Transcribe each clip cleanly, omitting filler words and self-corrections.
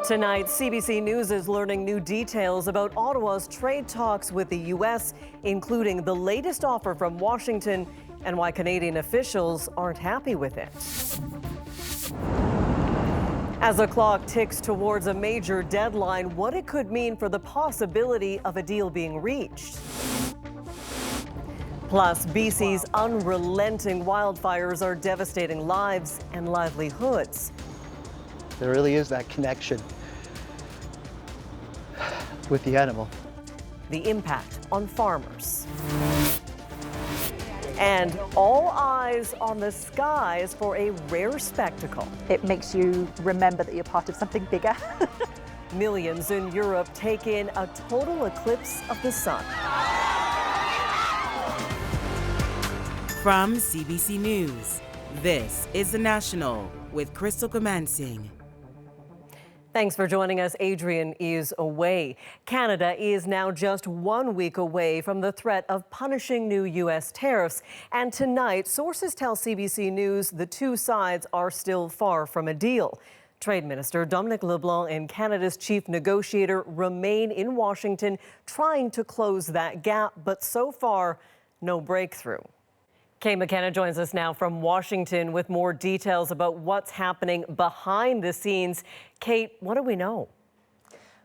Tonight, CBC News is learning new details about Ottawa's trade talks with the U.S., including the latest offer from Washington and why Canadian officials aren't happy with it. As the clock ticks towards a major deadline, what it could mean for the possibility of a deal being reached. Plus, BC's unrelenting wildfires are devastating lives and livelihoods. There really is that connection with the animal. The impact on farmers. And all eyes on the skies for a rare spectacle. It makes you remember that you're part of something bigger. Millions in Europe take in a total eclipse of the sun. From CBC News, this is The National with Crystal Commencing. Thanks for joining us. Adrian is away. Canada is now just 1 week away from the threat of punishing new U.S. tariffs. And tonight, sources tell CBC News the two sides are still far from a deal. Trade Minister Dominic LeBlanc and Canada's chief negotiator remain in Washington trying to close that gap, but so far, no breakthrough. Kay McKenna joins us now from Washington with more details about what's happening behind the scenes. Kate, what do we know?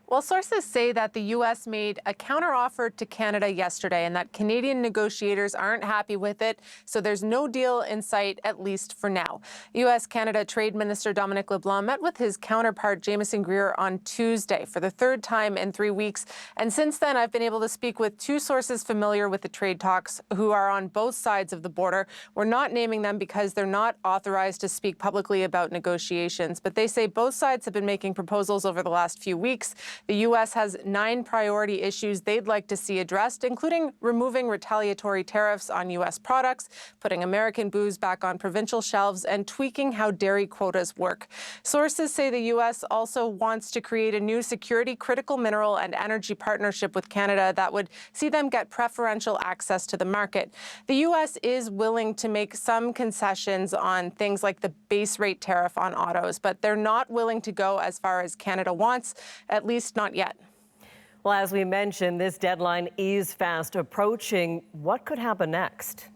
Well, sources say that the U.S. made a counteroffer to Canada yesterday and that Canadian negotiators aren't happy with it, so there's no deal in sight, at least for now. U.S.-Canada Trade Minister Dominic LeBlanc met with his counterpart Jamieson Greer on Tuesday for the third time in 3 weeks, and since then I've been able to speak with two sources familiar with the trade talks who are on both sides of the border. We're not naming them because they're not authorized to speak publicly about negotiations, but they say both sides have been making proposals over the last few weeks. The U.S. has 9 priority issues they'd like to see addressed, including removing retaliatory tariffs on U.S. products, putting American booze back on provincial shelves, and tweaking how dairy quotas work. Sources say the U.S. also wants to create a new security, critical mineral, and energy partnership with Canada that would see them get preferential access to the market. The U.S. is willing to make some concessions on things like the base rate tariff on autos, but they're not willing to go as far as Canada wants, at least not yet. Well, as we mentioned, this deadline is fast approaching. What could happen next?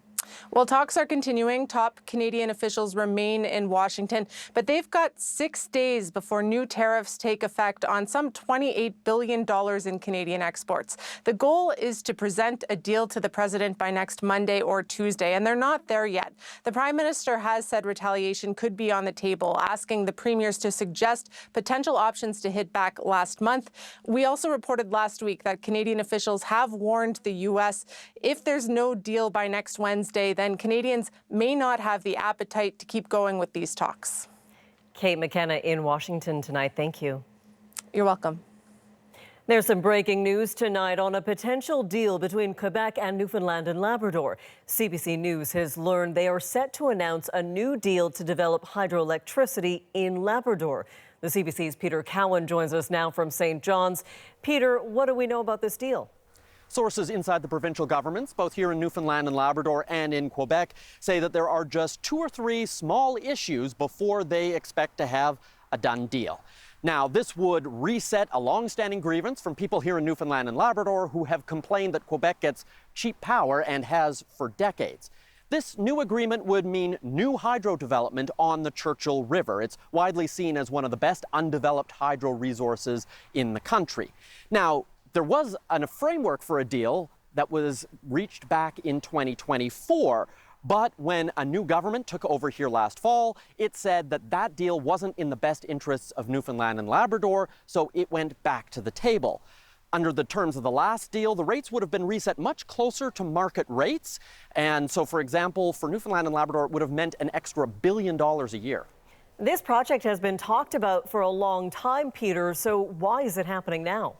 Well, talks are continuing. Top Canadian officials remain in Washington, but they've got 6 days before new tariffs take effect on some $28 billion in Canadian exports. The goal is to present a deal to the president by next Monday or Tuesday, and they're not there yet. The Prime Minister has said retaliation could be on the table, asking the premiers to suggest potential options to hit back last month. We also reported last week that Canadian officials have warned the U.S. if there's no deal by next Wednesday, then Canadians may not have the appetite to keep going with these talks. Kate McKenna in Washington tonight. Thank you. You're welcome. There's some breaking news tonight on a potential deal between Quebec and Newfoundland and Labrador. CBC News has learned they are set to announce a new deal to develop hydroelectricity in Labrador. The CBC's Peter Cowan joins us now from St. John's. Peter, what do we know about this deal? Sources inside the provincial governments, both here in Newfoundland and Labrador and in Quebec, say that there are just 2 or 3 small issues before they expect to have a done deal. Now, this would reset a long-standing grievance from people here in Newfoundland and Labrador who have complained that Quebec gets cheap power and has for decades. This new agreement would mean new hydro development on the Churchill River. It's widely seen as one of the best undeveloped hydro resources in the country. Now, there was a framework for a deal that was reached back in 2024, but when a new government took over here last fall, it said that that deal wasn't in the best interests of Newfoundland and Labrador, so it went back to the table. Under the terms of the last deal, the rates would have been reset much closer to market rates, and so, for example, for Newfoundland and Labrador, it would have meant an extra $1 billion a year. This project has been talked about for a long time, Peter, so why is it happening now?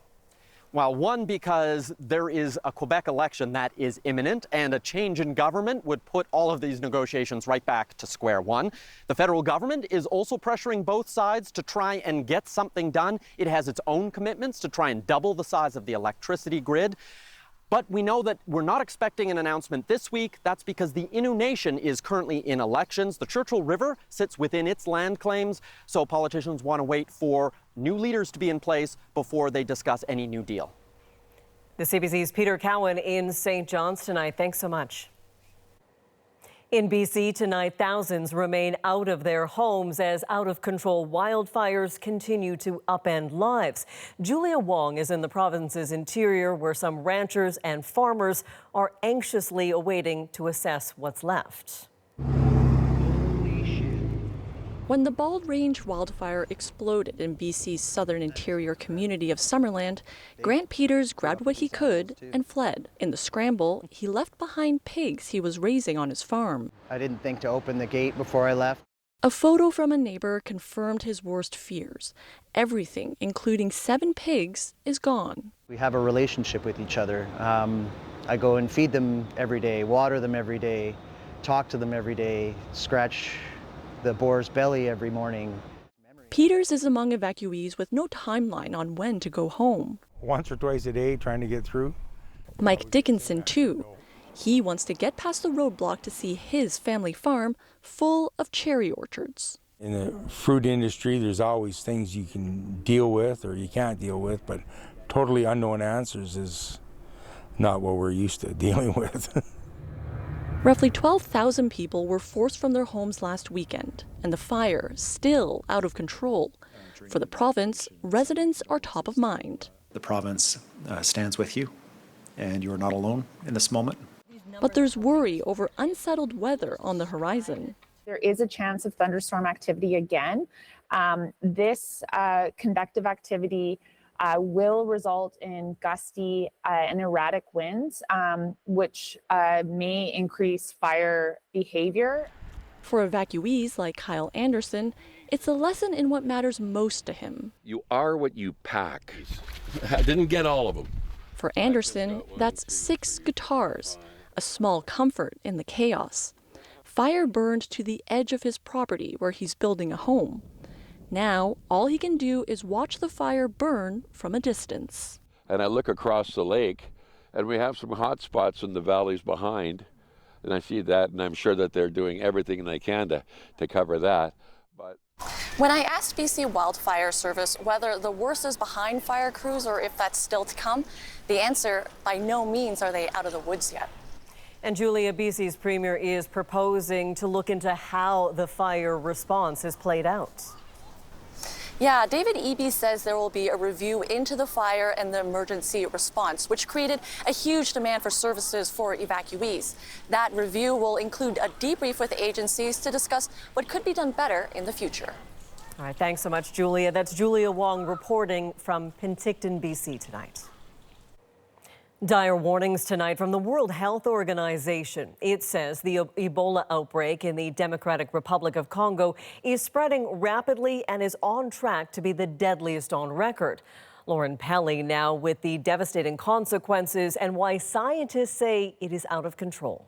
Well, one, because there is a Quebec election that is imminent, and a change in government would put all of these negotiations right back to square one. The federal government is also pressuring both sides to try and get something done. It has its own commitments to try and double the size of the electricity grid. But we know that we're not expecting an announcement this week. That's because the Innu Nation is currently in elections. The Churchill River sits within its land claims, so politicians want to wait for new leaders to be in place before they discuss any new deal. The CBC's Peter Cowan in St. John's tonight. Thanks so much. In BC tonight, thousands remain out of their homes as out-of-control wildfires continue to upend lives. Julia Wong is in the province's interior, where some ranchers and farmers are anxiously awaiting to assess what's left. When the Bald Range wildfire exploded in BC's southern interior community of Summerland, Grant Peters grabbed what he could and fled. In the scramble, he left behind pigs he was raising on his farm. I didn't think to open the gate before I left. A photo from a neighbor confirmed his worst fears. Everything, including 7 pigs, is gone. We have a relationship with each other. I go and feed them every day, water them every day, talk to them every day, scratch the boar's belly every morning. Peters is among evacuees with no timeline on when to go home. Once or twice a day trying to get through. Mike Dickinson, too. He wants to get past the roadblock to see his family farm full of cherry orchards. In the fruit industry, there's always things you can deal with or you can't deal with, but totally unknown answers is not what we're used to dealing with. Roughly 12,000 people were forced from their homes last weekend, and the fire still out of control. For the province, residents are top of mind. The province stands with you, and you are not alone in this moment. But there's worry over unsettled weather on the horizon. There is a chance of thunderstorm activity again. This convective activity will result in gusty and erratic winds, which may increase fire behavior. For evacuees like Kyle Anderson, it's a lesson in what matters most to him. You are what you pack. I didn't get all of them. For Anderson, that's 6 guitars, a small comfort in the chaos. Fire burned to the edge of his property where he's building a home. Now, all he can do is watch the fire burn from a distance. And I look across the lake, and we have some hot spots in the valleys behind, and I see that, and I'm sure that they're doing everything they can to cover that. But when I asked BC Wildfire Service whether the worst is behind fire crews or if that's still to come, the answer, by no means are they out of the woods yet. And Julia, BC's premier is proposing to look into how the fire response has played out. Yeah, David Eby says there will be a review into the fire and the emergency response, which created a huge demand for services for evacuees. That review will include a debrief with agencies to discuss what could be done better in the future. All right, thanks so much, Julia. That's Julia Wong reporting from Penticton, BC tonight. Dire warnings tonight from the World Health Organization. It says the Ebola outbreak in the Democratic Republic of Congo is spreading rapidly and is on track to be the deadliest on record. Lauren Pelly now with the devastating consequences and why scientists say it is out of control.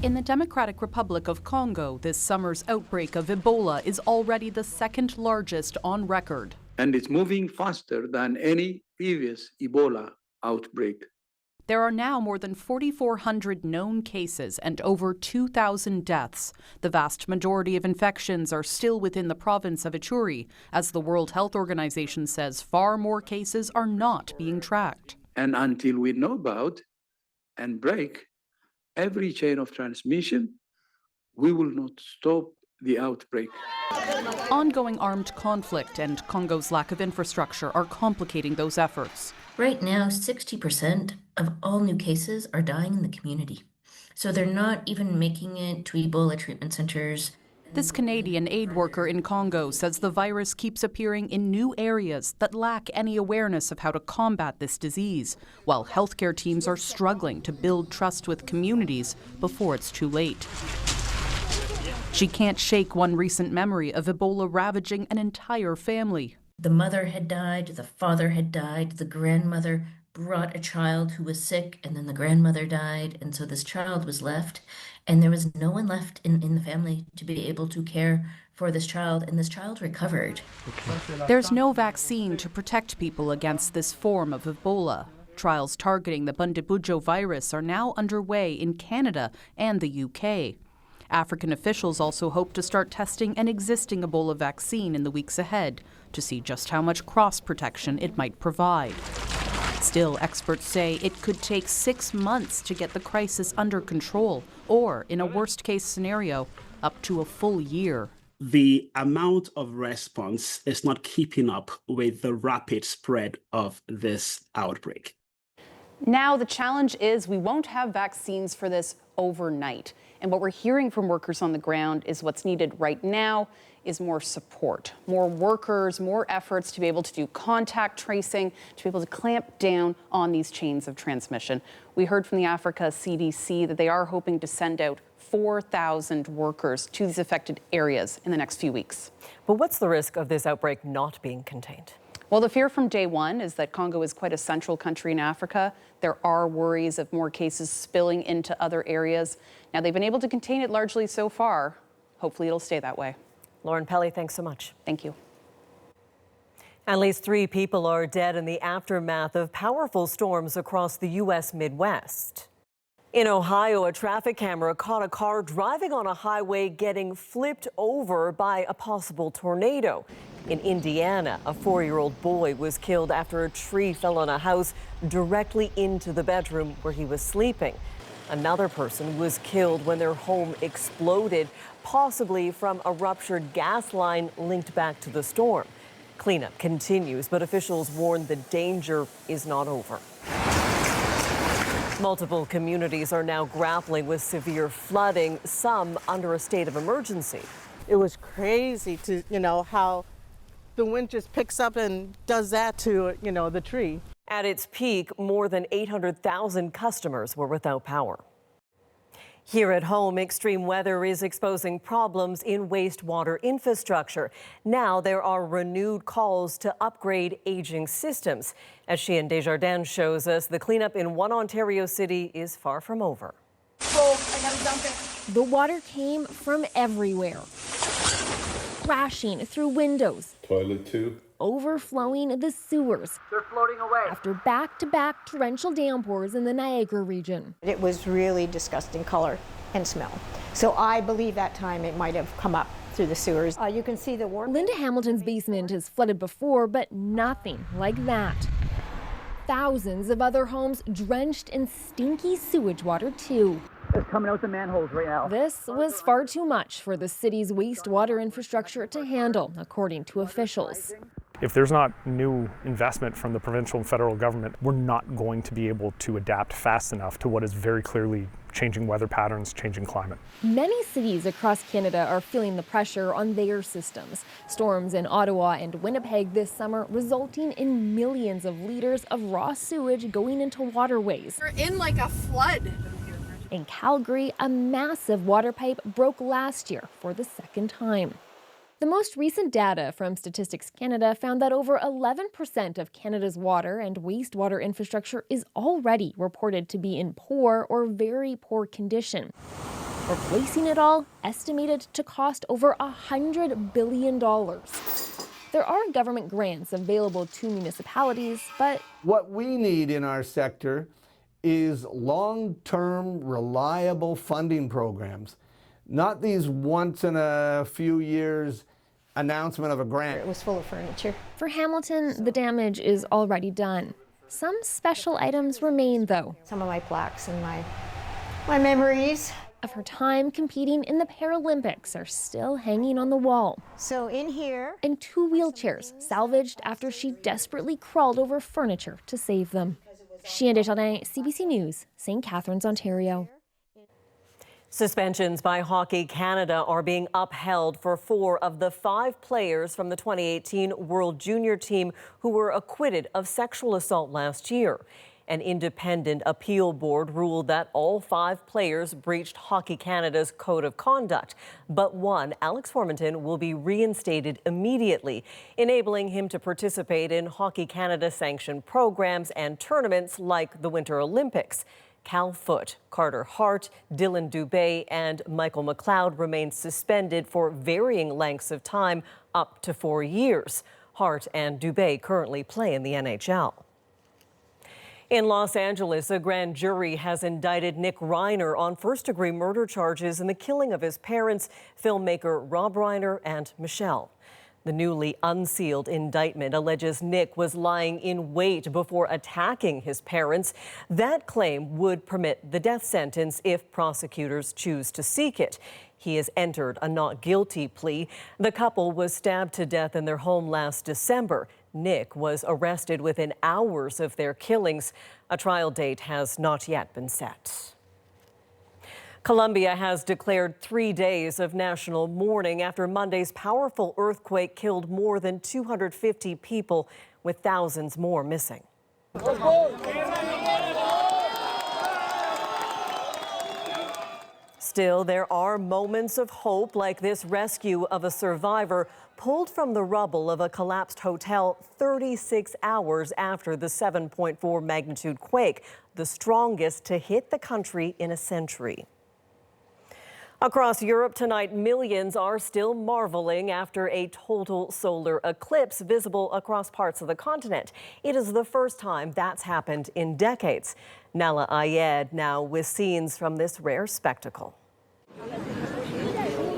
In the Democratic Republic of Congo, this summer's outbreak of Ebola is already the 2nd largest on record. And it's moving faster than any previous Ebola outbreak. There are now more than 4,400 known cases and over 2,000 deaths. The vast majority of infections are still within the province of Ituri. As the World Health Organization says, far more cases are not being tracked. And until we know about and break every chain of transmission, we will not stop the outbreak. Ongoing armed conflict and Congo's lack of infrastructure are complicating those efforts. Right now, 60% of all new cases are dying in the community. So they're not even making it to Ebola treatment centers. This Canadian aid worker in Congo says the virus keeps appearing in new areas that lack any awareness of how to combat this disease, while healthcare teams are struggling to build trust with communities before it's too late. She can't shake one recent memory of Ebola ravaging an entire family. The mother had died, the father had died, the grandmother brought a child who was sick, and then the grandmother died, and so this child was left, and there was no one left in the family to be able to care for this child, and this child recovered. There's no vaccine to protect people against this form of Ebola. Trials targeting the Bundibugyo virus are now underway in Canada and the UK. African officials also hope to start testing an existing Ebola vaccine in the weeks ahead to see just how much cross-protection it might provide. Still, experts say it could take 6 months to get the crisis under control, or, in a worst-case scenario, up to a full year. The amount of response is not keeping up with the rapid spread of this outbreak. Now, the challenge is we won't have vaccines for this overnight. And what we're hearing from workers on the ground is what's needed right now is more support, more workers, more efforts to be able to do contact tracing, to be able to clamp down on these chains of transmission. We heard from the Africa CDC that they are hoping to send out 4,000 workers to these affected areas in the next few weeks. But what's the risk of this outbreak not being contained? Well, the fear from day one is that Congo is quite a central country in Africa. There are worries of more cases spilling into other areas. Now, they've been able to contain it largely so far. Hopefully it'll stay that way. Lauren Pelly, thanks so much. Thank you. At least 3 people are dead in the aftermath of powerful storms across the U.S. Midwest. In Ohio, a traffic camera caught a car driving on a highway getting flipped over by a possible tornado. In Indiana, a 4-year-old boy was killed after a tree fell on a house directly into the bedroom where he was sleeping. Another person was killed when their home exploded, possibly from a ruptured gas line linked back to the storm. Cleanup continues, but officials warn the danger is not over. Multiple communities are now grappling with severe flooding, some under a state of emergency. It was crazy to, how the wind just picks up and does that to, the tree. At its peak, more than 800,000 customers were without power. Here at home, extreme weather is exposing problems in wastewater infrastructure. Now there are renewed calls to upgrade aging systems. As Sheehan Desjardins shows us, the cleanup in one Ontario city is far from over. The water came from everywhere, crashing through windows. Toilet too. Overflowing the sewers. They're floating away. After back-to-back torrential downpours in the Niagara region. It was really disgusting color and smell. So I believe that time it might have come up through the sewers. You can see the water. Linda Hamilton's basement has flooded before, but nothing like that. Thousands of other homes drenched in stinky sewage water too. It's coming out the manholes right now. This was far too much for the city's wastewater infrastructure to handle, according to officials. If there's not new investment from the provincial and federal government, we're not going to be able to adapt fast enough to what is very clearly changing weather patterns, changing climate. Many cities across Canada are feeling the pressure on their systems. Storms in Ottawa and Winnipeg this summer resulting in millions of liters of raw sewage going into waterways. We're in like a flood. In Calgary, a massive water pipe broke last year for the second time. The most recent data from Statistics Canada found that over 11% of Canada's water and wastewater infrastructure is already reported to be in poor or very poor condition. Replacing it all estimated to cost over $100 billion. There are government grants available to municipalities, but what we need in our sector is long-term, reliable funding programs, not these once in a few years announcement of a grant. It was full of furniture. For Hamilton, the damage is already done. Some special items remain, though. Some of my plaques and my memories of her time competing in the Paralympics are still hanging on the wall. So in here, and 2 wheelchairs salvaged after she desperately crawled over furniture to save them. Sheehan Desjardins, CBC News, St. Catharines, Ontario. Suspensions by Hockey Canada are being upheld for 4 of the 5 players from the 2018 World Junior team who were acquitted of sexual assault last year. An independent appeal board ruled that all 5 players breached Hockey Canada's code of conduct, but one, Alex Formanton, will be reinstated immediately, enabling him to participate in Hockey Canada-sanctioned programs and tournaments like the Winter Olympics. Cal Foote, Carter Hart, Dylan Dubé, and Michael McLeod remain suspended for varying lengths of time, up to 4 years. Hart and Dubé currently play in the NHL. In Los Angeles, a grand jury has indicted Nick Reiner on first-degree murder charges in the killing of his parents, filmmaker Rob Reiner and Michelle. The newly unsealed indictment alleges Nick was lying in wait before attacking his parents. That claim would permit the death sentence if prosecutors choose to seek it. He has entered a not guilty plea. The couple was stabbed to death in their home last December. Nick was arrested within hours of their killings. A trial date has not yet been set. Colombia has declared 3 days of national mourning after Monday's powerful earthquake killed more than 250 people, with thousands more missing. Still, there are moments of hope, like this rescue of a survivor pulled from the rubble of a collapsed hotel 36 hours after the 7.4 magnitude quake, the strongest to hit the country in a century. Across Europe tonight, millions are still marveling after a total solar eclipse visible across parts of the continent. It is the first time that's happened in decades. Nala Ayed now with scenes from this rare spectacle.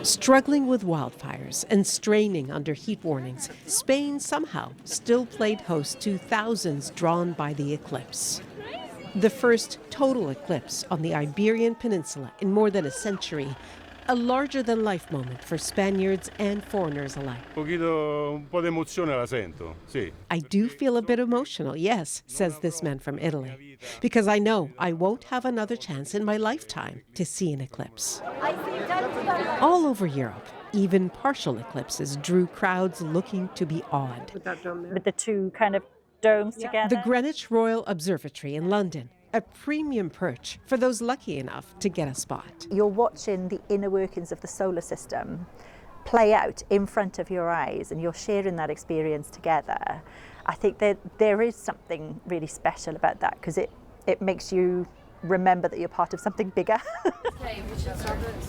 Struggling with wildfires and straining under heat warnings, Spain somehow still played host to thousands drawn by the eclipse. The first total eclipse on the Iberian Peninsula in more than a century, a larger-than-life moment for Spaniards and foreigners alike. I do feel a bit emotional, yes, says this man from Italy, because I know I won't have another chance in my lifetime to see an eclipse. All over Europe, even partial eclipses drew crowds looking to be awed. With the two kind of domes together. The Greenwich Royal Observatory in London, a premium perch for those lucky enough to get a spot. You're watching the inner workings of the solar system play out in front of your eyes, and you're sharing that experience together. I think that there is something really special about that, because it makes you remember that you're part of something bigger.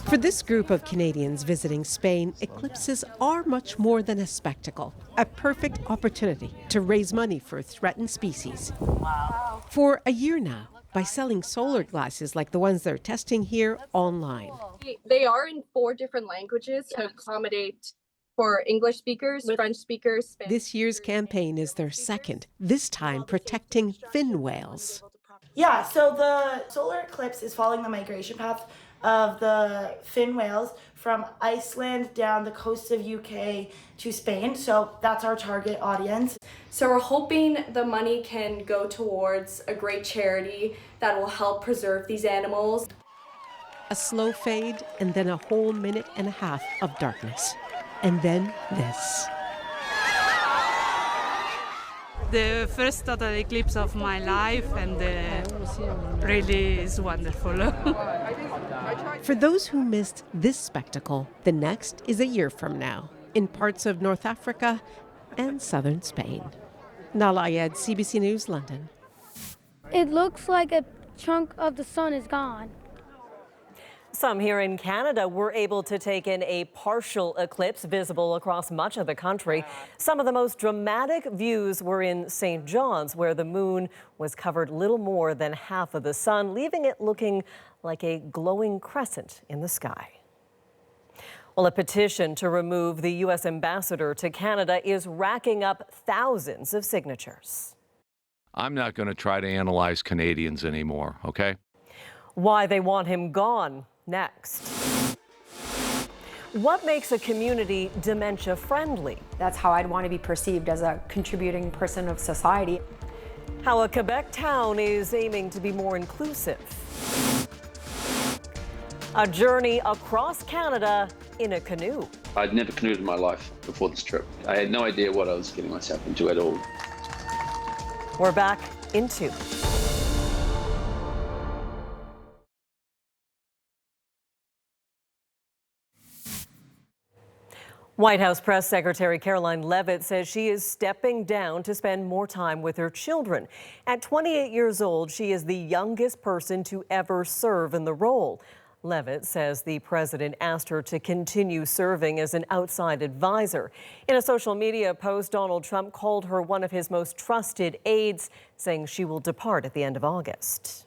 For this group of Canadians visiting Spain, eclipses are much more than a spectacle, a perfect opportunity to raise money for threatened species. Wow. For a year now, by selling solar glasses like the ones they're testing here online. They are in 4 different languages to accommodate for English speakers, French speakers, Spanish. This year's campaign is their second, this time protecting fin whales. Yeah, so the solar eclipse is following the migration path of the fin whales from Iceland down the coast of UK to Spain. So that's our target audience. So we're hoping the money can go towards a great charity that will help preserve these animals. A slow fade and then a whole minute and a half of darkness. And then this. The first total eclipse of my life, and really is wonderful. For those who missed this spectacle, the next is a year from now, in parts of North Africa and southern Spain. Nala Ayed, CBC News, London. It looks like a chunk of the sun is gone. Some here in Canada were able to take in a partial eclipse visible across much of the country. Some of the most dramatic views were in St. John's, where the moon was covered little more than half of the sun, leaving it looking like a glowing crescent in the sky. Well, a petition to remove the U.S. ambassador to Canada is racking up thousands of signatures. I'm not going to try to analyze Canadians anymore, okay? Why they want him gone. Next. What makes a community dementia friendly? That's how I'd want to be perceived, as a contributing person of society. How a Quebec town is aiming to be more inclusive. A journey across Canada in a canoe. I'd never canoed in my life before this trip. I had no idea what I was getting myself into at all. We're back in 2. White House Press Secretary Karoline Leavitt says she is stepping down to spend more time with her children. At 28 years old, she is the youngest person to ever serve in the role. Leavitt says the president asked her to continue serving as an outside advisor. In a social media post, Donald Trump called her one of his most trusted aides, saying she will depart at the end of August.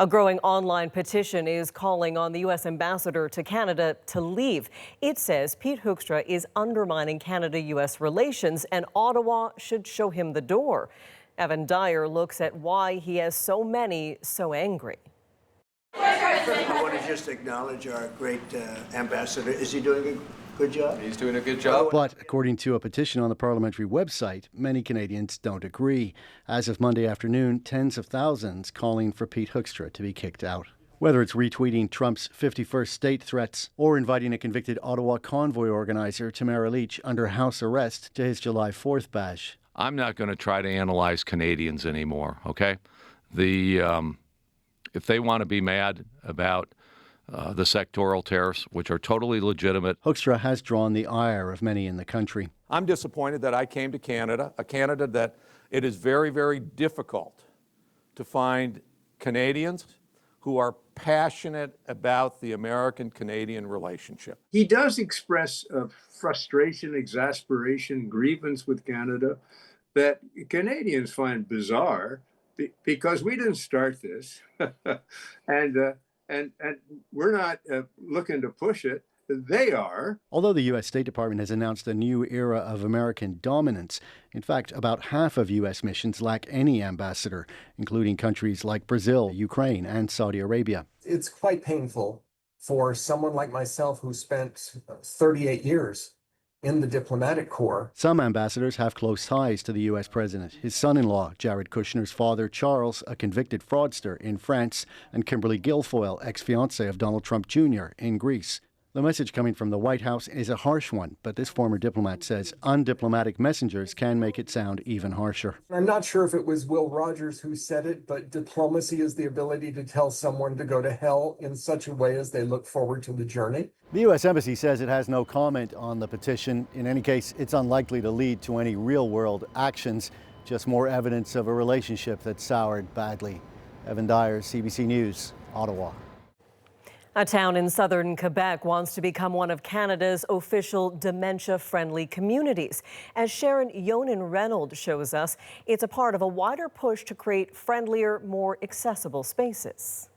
A growing online petition is calling on the U.S. ambassador to Canada to leave. It says Pete Hoekstra is undermining Canada-U.S. relations and Ottawa should show him the door. Evan Dyer looks at why he has so many so angry. I want to just acknowledge our great ambassador. Is he doing a good job? He's doing a good job. But according to a petition on the parliamentary website, many Canadians don't agree. As of Monday afternoon, tens of thousands calling for Pete Hoekstra to be kicked out. Whether it's retweeting Trump's 51st state threats or inviting a convicted Ottawa convoy organizer, Tamara Leach, under house arrest to his July 4th bash. I'm not going to try to analyze Canadians anymore, okay? If they want to be mad about the sectoral tariffs, which are totally legitimate. Hoekstra has drawn the ire of many in the country. I'm disappointed that I came to Canada, a Canada that it is very, very difficult to find Canadians who are passionate about the American-Canadian relationship. He does express frustration, exasperation, grievance with Canada that Canadians find bizarre because we didn't start this, and we're not looking to push it. They are. Although the U.S. State Department has announced a new era of American dominance, in fact, about half of U.S. missions lack any ambassador, including countries like Brazil, Ukraine, and Saudi Arabia. It's quite painful for someone like myself who spent 38 years in the diplomatic corps. Some ambassadors have close ties to the U.S. president. His son-in-law, Jared Kushner's father, Charles, a convicted fraudster in France, and Kimberly Guilfoyle, ex-fiancée of Donald Trump Jr. in Greece. The message coming from the White House is a harsh one, but this former diplomat says undiplomatic messengers can make it sound even harsher. I'm not sure if it was Will Rogers who said it, but diplomacy is the ability to tell someone to go to hell in such a way as they look forward to the journey. The U.S. Embassy says it has no comment on the petition. In any case, it's unlikely to lead to any real-world actions, just more evidence of a relationship that soured badly. Evan Dyer, CBC News, Ottawa. A town in southern Quebec wants to become one of Canada's official dementia-friendly communities. As Sharon Yonan-Reynolds shows us, it's a part of a wider push to create friendlier, more accessible spaces.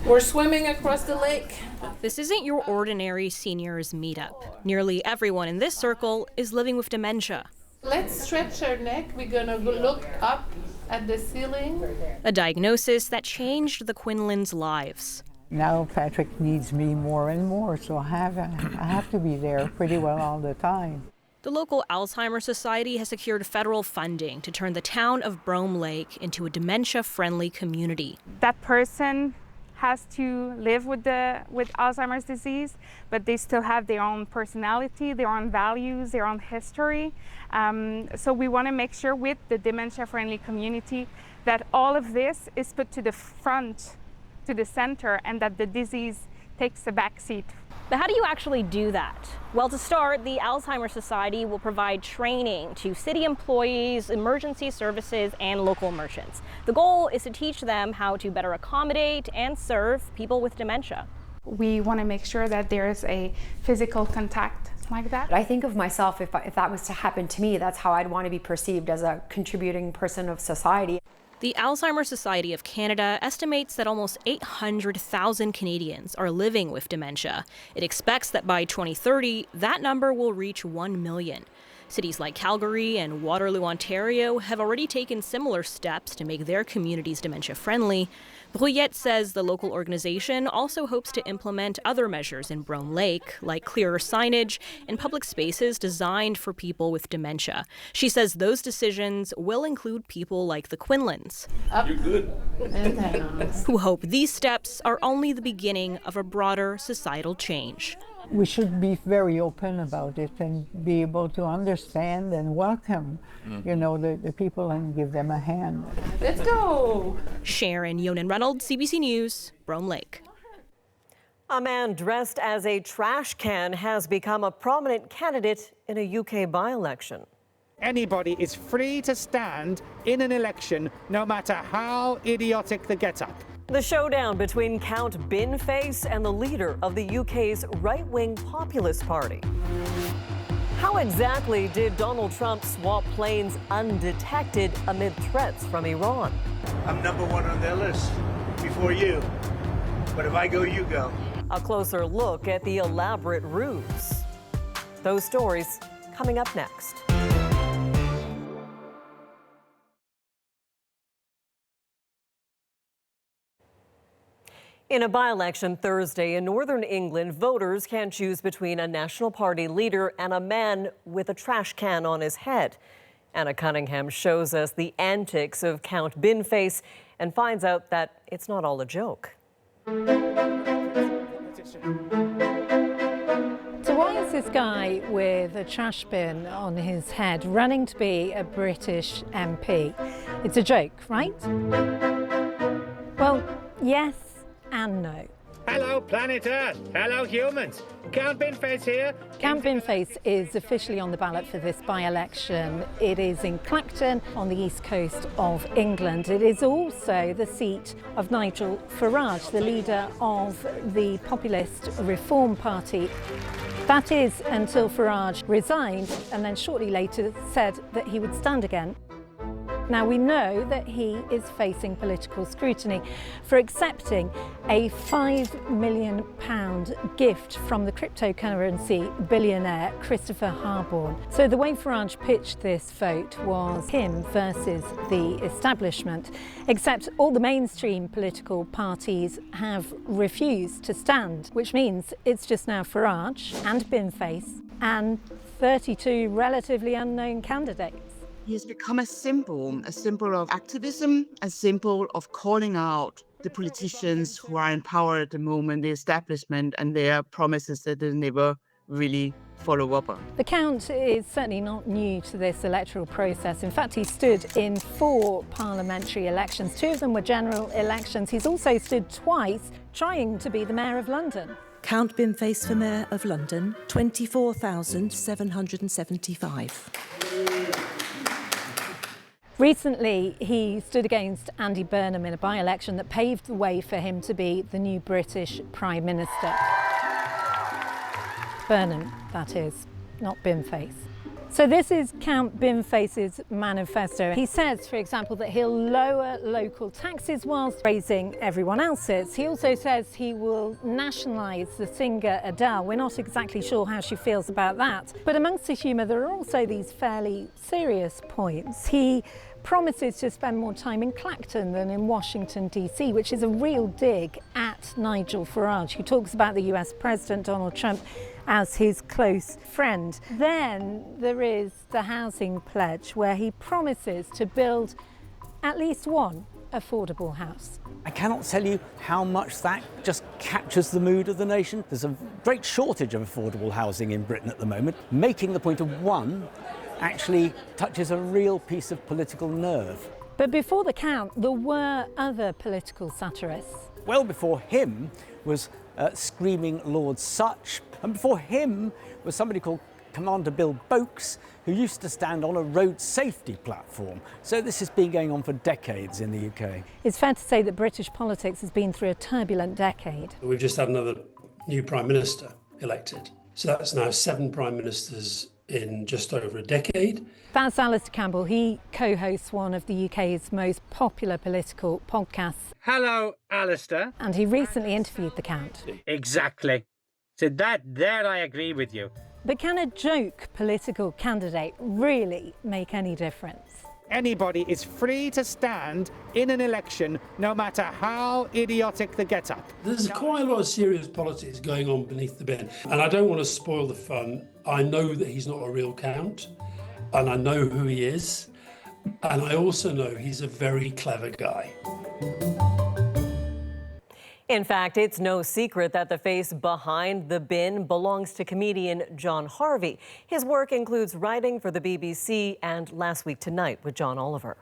We're swimming across the lake. This isn't your ordinary seniors meetup. Nearly everyone in this circle is living with dementia. Let's stretch our neck. We're gonna look up at the ceiling. A diagnosis that changed the Quinlan's lives. Now Patrick needs me more and more, so I have to be there pretty well all the time. The local Alzheimer's Society has secured federal funding to turn the town of Brome Lake into a dementia-friendly community. That person has to live with Alzheimer's disease, but they still have their own personality, their own values, their own history. So we want to make sure with the dementia-friendly community that all of this is put to the front, to the center, and that the disease takes a back seat. But how do you actually do that? Well, to start, the Alzheimer's Society will provide training to city employees, emergency services, and local merchants. The goal is to teach them how to better accommodate and serve people with dementia. We want to make sure that there is a physical contact like that. I think of myself, if that was to happen to me, that's how I'd want to be perceived, as a contributing person of society. The Alzheimer's Society of Canada estimates that almost 800,000 Canadians are living with dementia. It expects that by 2030, that number will reach 1 million. Cities like Calgary and Waterloo, Ontario have already taken similar steps to make their communities dementia-friendly. Bruyette says the local organization also hopes to implement other measures in Brome Lake, like clearer signage and public spaces designed for people with dementia. She says those decisions will include people like the Quinlans, You're good. who hope these steps are only the beginning of a broader societal change. We should be very open about it and be able to understand and welcome, the people and give them a hand. Let's go. Sharon Yonan-Reynolds, CBC News, Brome Lake. A man dressed as a trash can has become a prominent candidate in a UK by-election. Anybody is free to stand in an election, no matter how idiotic the get-up. The showdown between Count Binface and the leader of the UK's right-wing populist party. How exactly did Donald Trump swap planes undetected amid threats from Iran? I'm number one on their list before you. But if I go, you go. A closer look at the elaborate ruse. Those stories coming up next. In a by-election Thursday in northern England, voters can choose between a National Party leader and a man with a trash can on his head. Anna Cunningham shows us the antics of Count Binface and finds out that it's not all a joke. So why is this guy with a trash bin on his head running to be a British MP? It's a joke, right? Well, yes and no. Hello, planet Earth. Hello, humans. Count Binface here. Count Binface is officially on the ballot for this by-election. It is in Clacton on the east coast of England. It is also the seat of Nigel Farage, the leader of the populist Reform Party. That is until Farage resigned and then shortly later said that he would stand again. Now, we know that he is facing political scrutiny for accepting a £5 million gift from the cryptocurrency billionaire Christopher Harborne. So the way Farage pitched this vote was him versus the establishment, except all the mainstream political parties have refused to stand, which means it's just now Farage and Binface and 32 relatively unknown candidates. He has become a symbol of activism, a symbol of calling out the politicians who are in power at the moment, the establishment, and their promises that they never really follow up on. The Count is certainly not new to this electoral process. In fact, he stood in 4 parliamentary elections. 2 of them were general elections. He's also stood twice trying to be the Mayor of London. Count Binface for Mayor of London, 24,775. Recently, he stood against Andy Burnham in a by-election that paved the way for him to be the new British Prime Minister. Burnham, that is, not Binface. So this is Count Binface's manifesto. He says, for example, that he'll lower local taxes whilst raising everyone else's. He also says he will nationalise the singer Adele. We're not exactly sure how she feels about that. But amongst the humour, there are also these fairly serious points. He promises to spend more time in Clacton than in Washington, D.C., which is a real dig at Nigel Farage, who talks about the US President Donald Trump as his close friend. Then there is the housing pledge, where he promises to build at least one affordable house. I cannot tell you how much that just captures the mood of the nation. There's a great shortage of affordable housing in Britain at the moment. Making the point of one actually touches a real piece of political nerve. But before the Count, there were other political satirists. Well before him was screaming Lord Such, and before him was somebody called Commander Bill Boakes, who used to stand on a road safety platform. So this has been going on for decades in the UK. It's fair to say that British politics has been through a turbulent decade. We've just had another new Prime Minister elected. So that's now 7 Prime Ministers in just over a decade. That's Alistair Campbell. He co-hosts one of the UK's most popular political podcasts. Hello, Alistair. And he recently interviewed the Count. Exactly. So there I agree with you. But can a joke political candidate really make any difference? Anybody is free to stand in an election, no matter how idiotic the get-up. There's quite a lot of serious politics going on beneath the bin, and I don't want to spoil the fun. I know that he's not a real Count, and I know who he is, and I also know he's a very clever guy. In fact, it's no secret that the face behind the bin belongs to comedian John Harvey. His work includes writing for the BBC and Last Week Tonight with John Oliver.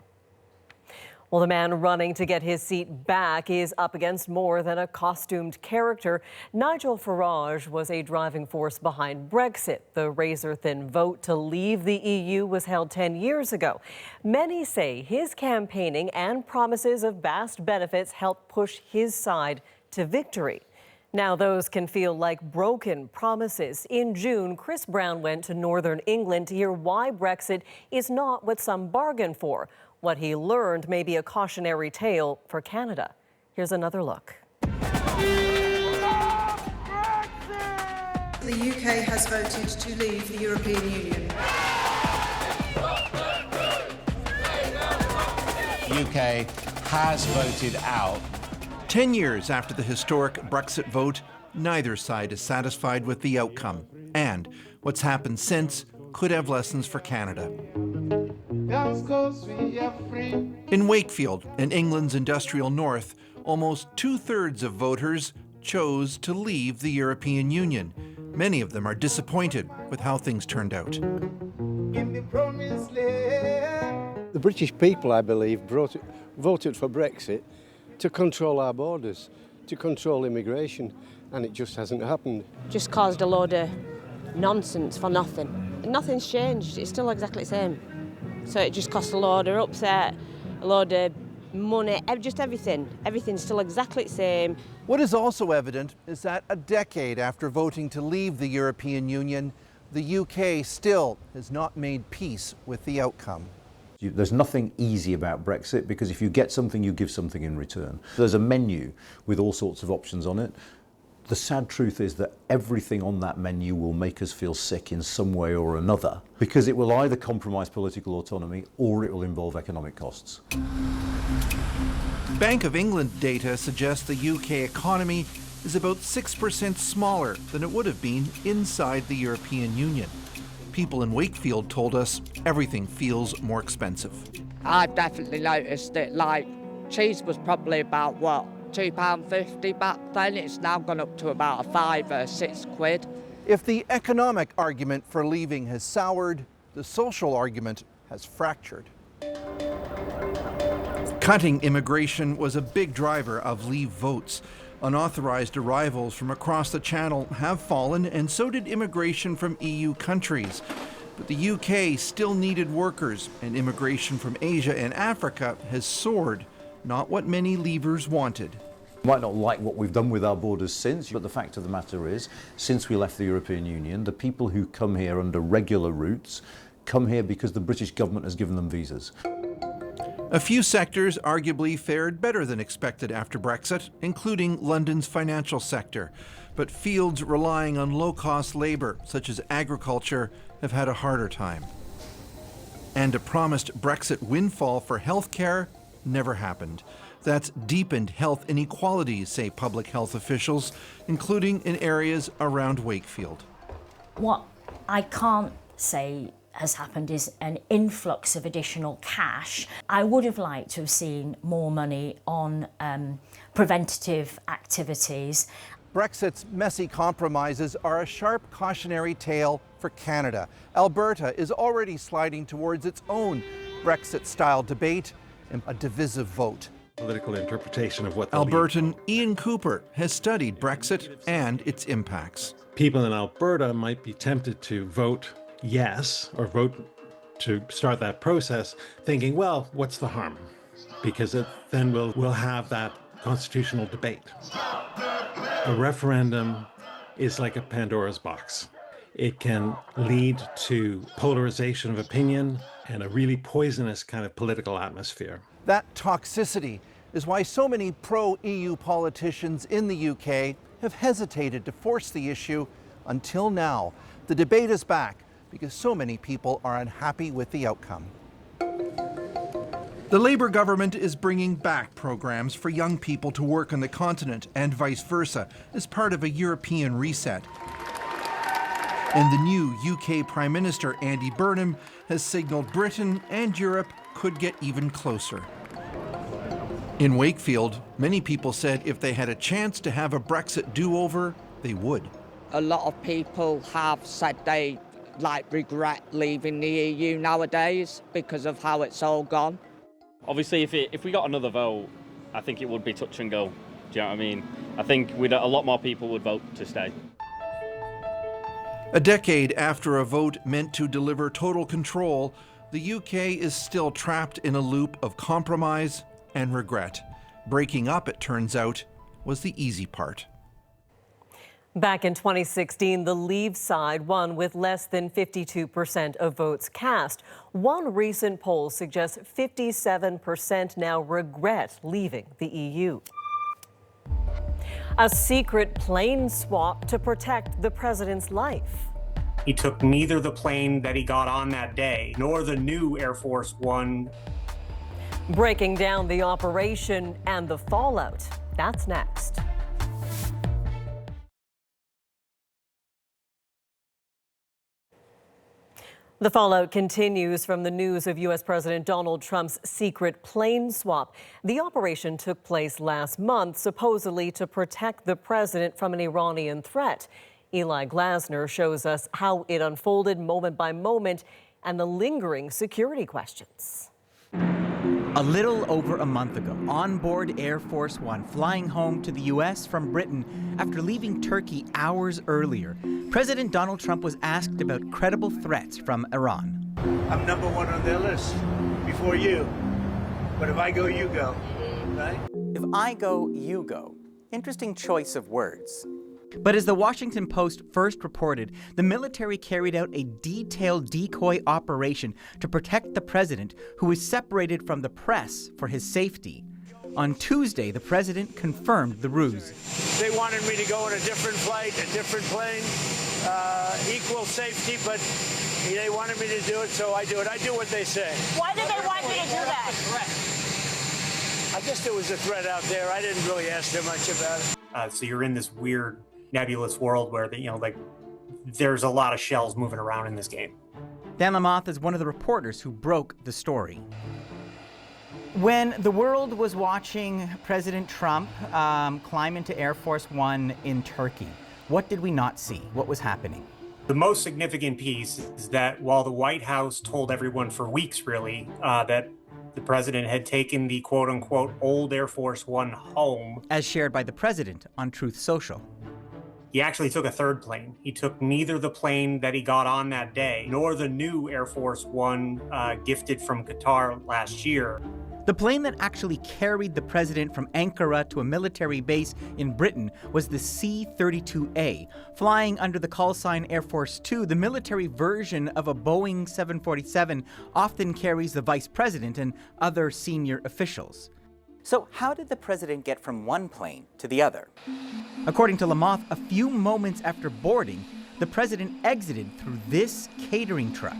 Well, the man running to get his seat back is up against more than a costumed character. Nigel Farage was a driving force behind Brexit. The razor-thin vote to leave the EU was held 10 years ago. Many say his campaigning and promises of vast benefits helped push his side to victory. Now those can feel like broken promises. In June, Chris Brown went to Northern England to hear why Brexit is not what some bargain for. What he learned may be a cautionary tale for Canada. Here's another look. The UK has voted to leave the European Union. The UK has voted out. 10 years after the historic Brexit vote, neither side is satisfied with the outcome. And what's happened since could have lessons for Canada. In Wakefield, in England's industrial north, almost 2/3 of voters chose to leave the European Union. Many of them are disappointed with how things turned out. The British people, I believe, voted for Brexit to control our borders, to control immigration, and it just hasn't happened. Just caused a load of nonsense for nothing. Nothing's changed, it's still exactly the same. So it just cost a load of upset, a load of money, just everything. Everything's still exactly the same. What is also evident is that a decade after voting to leave the European Union, the UK still has not made peace with the outcome. There's nothing easy about Brexit because if you get something, you give something in return. There's a menu with all sorts of options on it. The sad truth is that everything on that menu will make us feel sick in some way or another because it will either compromise political autonomy or it will involve economic costs. Bank of England data suggests the UK economy is about 6% smaller than it would have been inside the European Union. People in Wakefield told us everything feels more expensive. I've definitely noticed it. Like, cheese was probably about, what, £2.50 back then? It's now gone up to about £5 or £6. If the economic argument for leaving has soured, the social argument has fractured. Cutting immigration was a big driver of Leave votes. Unauthorized arrivals from across the Channel have fallen, and so did immigration from EU countries. But the UK still needed workers, and immigration from Asia and Africa has soared, not what many Leavers wanted. You might not like what we've done with our borders since, but the fact of the matter is, since we left the European Union, the people who come here under regular routes come here because the British government has given them visas. A few sectors arguably fared better than expected after Brexit, including London's financial sector. But fields relying on low-cost labour, such as agriculture, have had a harder time. And a promised Brexit windfall for healthcare never happened. That's deepened health inequalities, say public health officials, including in areas around Wakefield. What I can't say has happened is an influx of additional cash. I would have liked to have seen more money on preventative activities. Brexit's messy compromises are a sharp cautionary tale for Canada. Alberta is already sliding towards its own Brexit-style debate and a divisive vote. Political interpretation of what Albertan Ian Cooper has studied Brexit and its impacts. People in Alberta might be tempted to vote yes, or vote to start that process, thinking, well, what's the harm? Because then we'll have that constitutional debate. A referendum is like a Pandora's box. It can lead to polarization of opinion and a really poisonous kind of political atmosphere. That toxicity is why so many pro-EU politicians in the UK have hesitated to force the issue until now. The debate is back because so many people are unhappy with the outcome. The Labour government is bringing back programs for young people to work on the continent and vice versa as part of a European reset. And the new UK Prime Minister, Andy Burnham, has signalled Britain and Europe could get even closer. In Wakefield, many people said if they had a chance to have a Brexit do-over, they would. A lot of people have said they regret leaving the EU nowadays because of how it's all gone. Obviously, if we got another vote, I think it would be touch and go. Do you know what I mean? I think a lot more people would vote to stay. A decade after a vote meant to deliver total control, the UK is still trapped in a loop of compromise and regret. Breaking up, it turns out, was the easy part. Back in 2016, the Leave side won with less than 52% of votes cast. One recent poll suggests 57% now regret leaving the EU. A secret plane swap to protect the president's life. He took neither the plane that he got on that day, nor the new Air Force One. Breaking down the operation and the fallout. That's next. The fallout continues from the news of U.S. President Donald Trump's secret plane swap. The operation took place last month, supposedly to protect the president from an Iranian threat. Eli Glasner shows us how it unfolded moment by moment and the lingering security questions. A little over a month ago, on board Air Force One, flying home to the U.S. from Britain after leaving Turkey hours earlier, President Donald Trump was asked about credible threats from Iran. I'm number one on their list before you. But if I go, you go, right? If I go, you go. Interesting choice of words. But as the Washington Post first reported, the military carried out a detailed decoy operation to protect the president, who was separated from the press for his safety. On Tuesday, the president confirmed the ruse. They wanted me to go on a different flight, a different plane, equal safety, but they wanted me to do it, so I do it. I do what they say. Why did they want you to do that? I guess there was a threat out there. I didn't really ask them much about it. So you're in this weird nebulous world where there's a lot of shells moving around in this game. Dan Lamothe is one of the reporters who broke the story. When the world was watching President Trump climb into Air Force One in Turkey, what did we not see? What was happening? The most significant piece is that while the White House told everyone for weeks, really, that the president had taken the quote-unquote old Air Force One home, as shared by the president on Truth Social, he actually took a third plane. He took neither the plane that he got on that day, nor the new Air Force One gifted from Qatar last year. The plane that actually carried the president from Ankara to a military base in Britain was the C-32A. Flying under the call sign Air Force Two, the military version of a Boeing 747 often carries the vice president and other senior officials. So how did the president get from one plane to the other? According to Lamothe, a few moments after boarding, the president exited through this catering truck.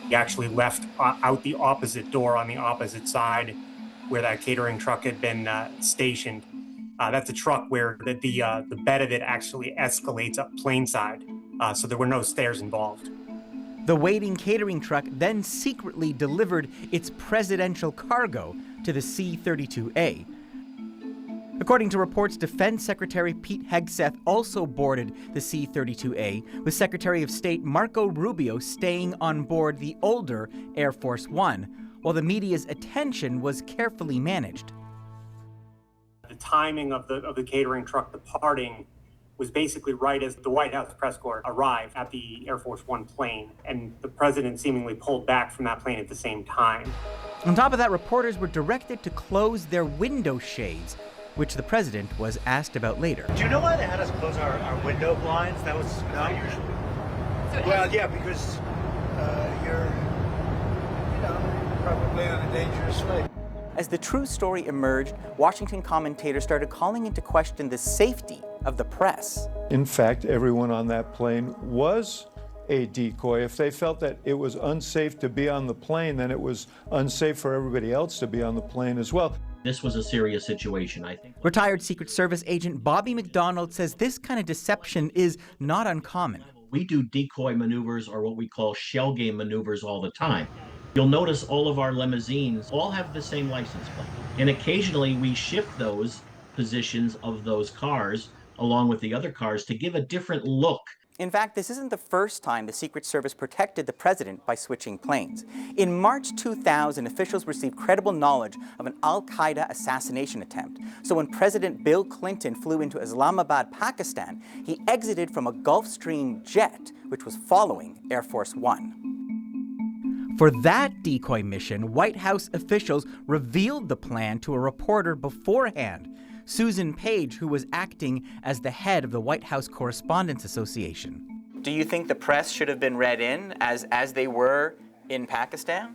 He actually left out the opposite door on the opposite side where that catering truck had been stationed. That's a truck where the bed of it actually escalates up plane side, so there were no stairs involved. The waiting catering truck then secretly delivered its presidential cargo to the C-32A. According to reports, Defense Secretary Pete Hegseth also boarded the C-32A, with Secretary of State Marco Rubio staying on board the older Air Force One, while the media's attention was carefully managed. The timing of the catering truck departing was basically right as the White House press corps arrived at the Air Force One plane, and the president seemingly pulled back from that plane at the same time. On top of that, reporters were directed to close their window shades, which the president was asked about later. Do you know why they had us close our window blinds? That was not usual. Well, yeah, because you're probably on a dangerous flight. As the true story emerged, Washington commentators started calling into question the safety of the press. In fact, everyone on that plane was a decoy. If they felt that it was unsafe to be on the plane, then it was unsafe for everybody else to be on the plane as well. This was a serious situation, I think. Retired Secret Service agent Bobby McDonald says this kind of deception is not uncommon. We do decoy maneuvers, or what we call shell game maneuvers, all the time. You'll notice all of our limousines all have the same license plate. And occasionally we shift those positions of those cars along with the other cars to give a different look. In fact, this isn't the first time the Secret Service protected the president by switching planes. In March 2000, officials received credible knowledge of an al-Qaeda assassination attempt. So when President Bill Clinton flew into Islamabad, Pakistan, he exited from a Gulfstream jet, which was following Air Force One. For that decoy mission, White House officials revealed the plan to a reporter beforehand, Susan Page, who was acting as the head of the White House Correspondents Association. Do you think the press should have been read in as they were in Pakistan?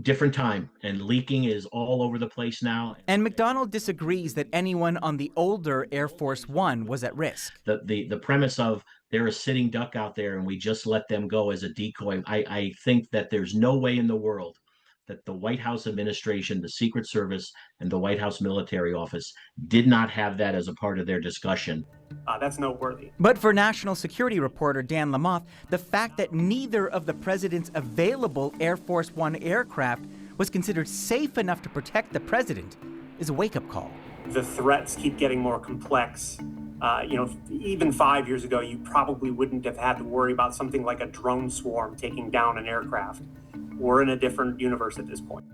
Different time, and leaking is all over the place now. And McDonald disagrees that anyone on the older Air Force One was at risk. The premise of they're a sitting duck out there and we just let them go as a decoy, I think that there's no way in the world that the White House administration, the Secret Service, and the White House Military Office did not have that as a part of their discussion. That's noteworthy. But for national security reporter Dan Lamothe, the fact that neither of the president's available Air Force One aircraft was considered safe enough to protect the president is a wake-up call. The threats keep getting more complex. Even 5 years ago, you probably wouldn't have had to worry about something like a drone swarm taking down an aircraft. We're in a different universe at this point.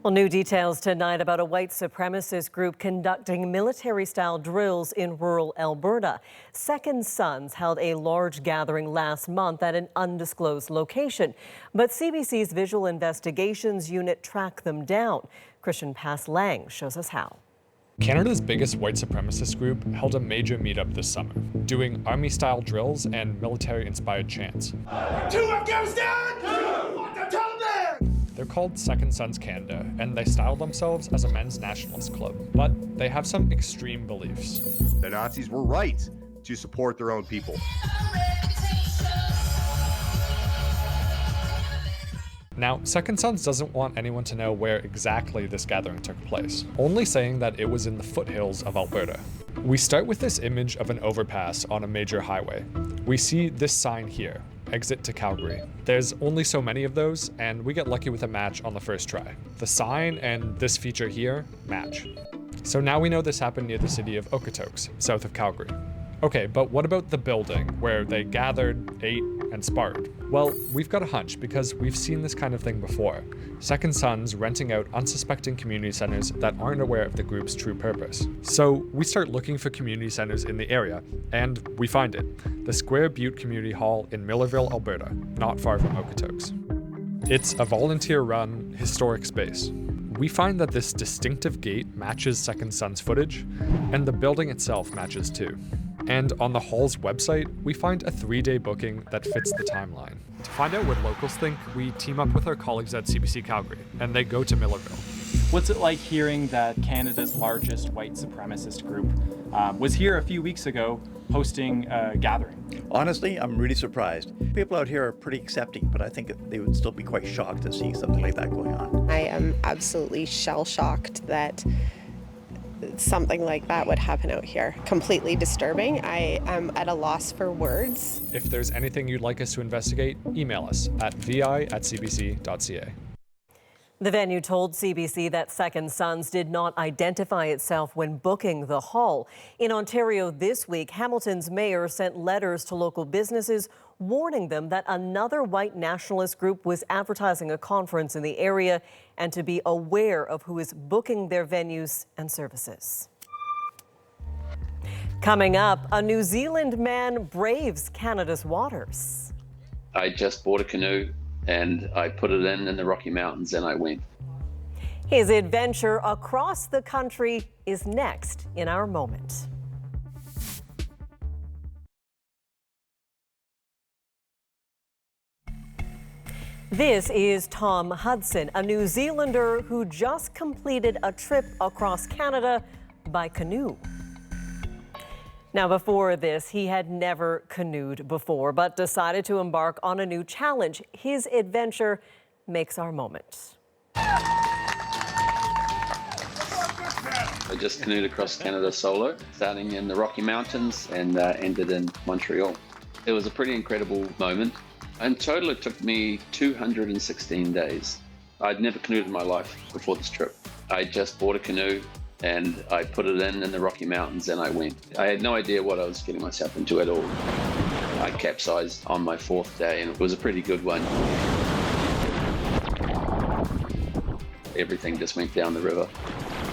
Well, new details tonight about a white supremacist group conducting military-style drills in rural Alberta. Second Sons held a large gathering last month at an undisclosed location, but CBC's Visual Investigations Unit tracked them down. Christian Pass-Lang shows us how. Canada's biggest white supremacist group held a major meetup this summer, doing army-style drills and military-inspired chants. To Afghanistan! To Taliban! They're called Second Sons Canada, and they style themselves as a men's nationalist club, but they have some extreme beliefs. The Nazis were right to support their own people. Now, Second Sons doesn't want anyone to know where exactly this gathering took place, only saying that it was in the foothills of Alberta. We start with this image of an overpass on a major highway. We see this sign here, exit to Calgary. There's only so many of those, and we get lucky with a match on the first try. The sign and this feature here match. So now we know this happened near the city of Okotoks, south of Calgary. Okay, but what about the building where they gathered, ate, and sparred? Well, we've got a hunch because we've seen this kind of thing before. Second Sons renting out unsuspecting community centers that aren't aware of the group's true purpose. So we start looking for community centers in the area, and we find it. The Square Butte Community Hall in Millerville, Alberta, not far from Okotoks. It's a volunteer-run, historic space. We find that this distinctive gate matches Second Sons footage, and the building itself matches too. And on the hall's website, we find a 3-day booking that fits the timeline. To find out what locals think, we team up with our colleagues at CBC Calgary, and they go to Millerville. What's it like hearing that Canada's largest white supremacist group was here a few weeks ago hosting a gathering? Honestly, I'm really surprised. People out here are pretty accepting, but I think they would still be quite shocked to see something like that going on. I am absolutely shell-shocked that something like that would happen out here. Completely disturbing. I am at a loss for words. If there's anything you'd like us to investigate, email us at vi@cbc.ca. The venue told CBC that Second Sons did not identify itself when booking the hall. In Ontario this week, Hamilton's mayor sent letters to local businesses warning them that another white nationalist group was advertising a conference in the area and to be aware of who is booking their venues and services. Coming up, a New Zealand man braves Canada's waters. I just bought a canoe and I put it in the Rocky Mountains and I went. His adventure across the country is next in our moment. This is Tom Hudson, a New Zealander who just completed a trip across Canada by canoe. Now, before this, he had never canoed before, but decided to embark on a new challenge. His adventure makes our moment. I just canoed across Canada solo, starting in the Rocky Mountains and ended in Montreal. It was a pretty incredible moment. In total, it took me 216 days. I'd never canoed in my life before this trip. I just bought a canoe and I put it in the Rocky Mountains and I went. I had no idea what I was getting myself into at all. I capsized on my 4th day and it was a pretty good one. Everything just went down the river.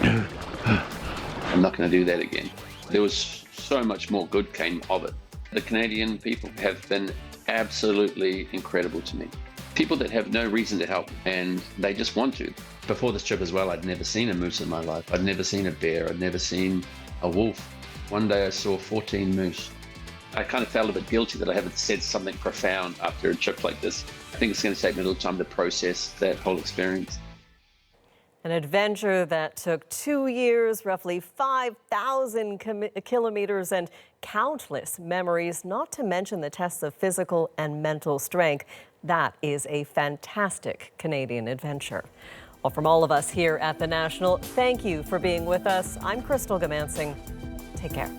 I'm not going to do that again. There was so much more good came of it. The Canadian people have been absolutely incredible to me. People that have no reason to help and they just want to. Before this trip as well, I'd never seen a moose in my life. I'd never seen a bear. I'd never seen a wolf. One day I saw 14 moose. I kind of felt a bit guilty that I haven't said something profound after a trip like this. I think it's going to take me a little time to process that whole experience. An adventure that took 2 years, roughly 5,000 kilometers, and countless memories, not to mention the tests of physical and mental strength. That is a fantastic Canadian adventure. Well, from all of us here at The National, thank you for being with us. I'm Crystal Gamansing. Take care.